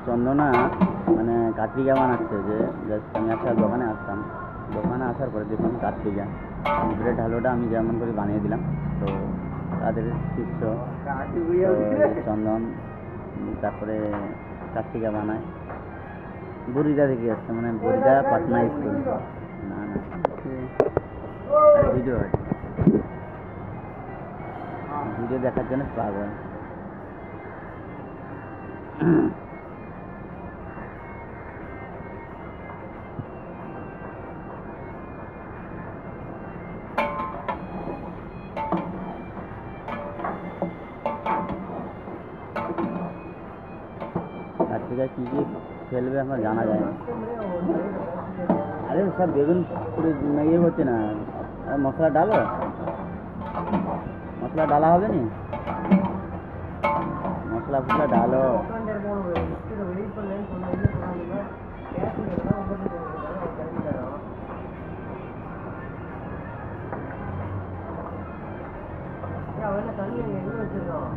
চন্দনা মানে কার্তিকা বানাচ্ছে, যে জাস্ট আমি একটা দোকানে আসতাম, দোকানে আসার পরে দেখুন কার্তিকা ব্রেড হালুয়াটা আমি যেমন করে বানিয়ে দিলাম। তো তাদের শিষ্য চন্দন, তারপরে কার্তিকা বানায় বরিদা থেকে আসছে, মানে বরিদা পাটনা স্কুল। না না ভিডিও আছে, ভিডিও দেখার জন্য পাগল। কার্তিকা কী কী ফেলবে আমার জানা যায় না। আরে সব বেগুন পুরো ইয়ে হচ্ছে না, মশলা ডালো, মশলা ডালা হবে নি, মশলা ফসলা ডালো। தண்ணி எங்கே வச்சிருக்கான்,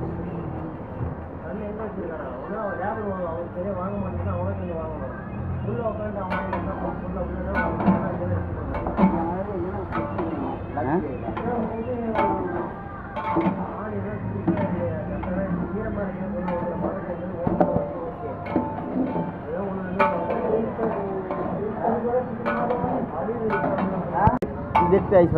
தண்ணி எங்கே வச்சிருக்கானா ஒன்றும் லேபர் அவங்க சரியாக வாங்க மாட்டேங்குன்னா அவனே கொஞ்சம் வாங்கணும். உள்ளே உட்காந்து அவன் দেখতে আইস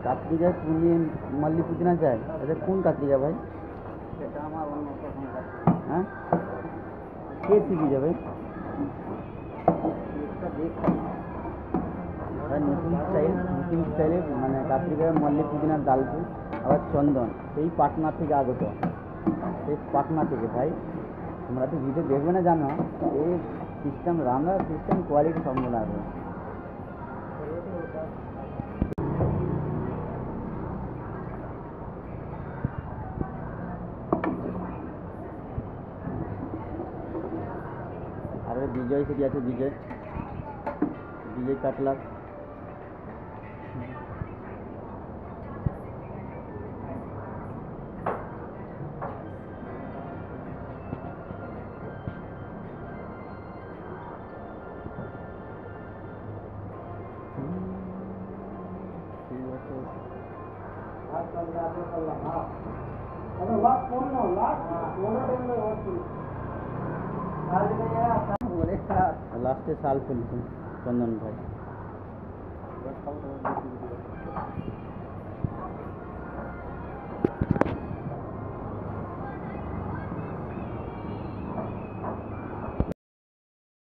কার্তিকা মাল্লি পুদিনা চাই, এটা কোন কার্তিকা ভাই? হ্যাঁ কে শিখে যাবে নতুন স্টাইলে, মানে কার্তিকা মাল্লি পুদিনার ডালপুর আবার চন্দন, সেই পাটনা থেকে আগত, সেই পাটনা থেকে ভাই। তোমরা তো ভিডিও দেখবে না জানো, এই সিস্টেম রান্নার সিস্টেম কোয়ালিটি সম্পূর্ণ আসবে। আর বিজয় সেটি আছে, বিজয় বিজয় কাটলার লাস্টে শাল ফেলছেন চন্দন ভাই।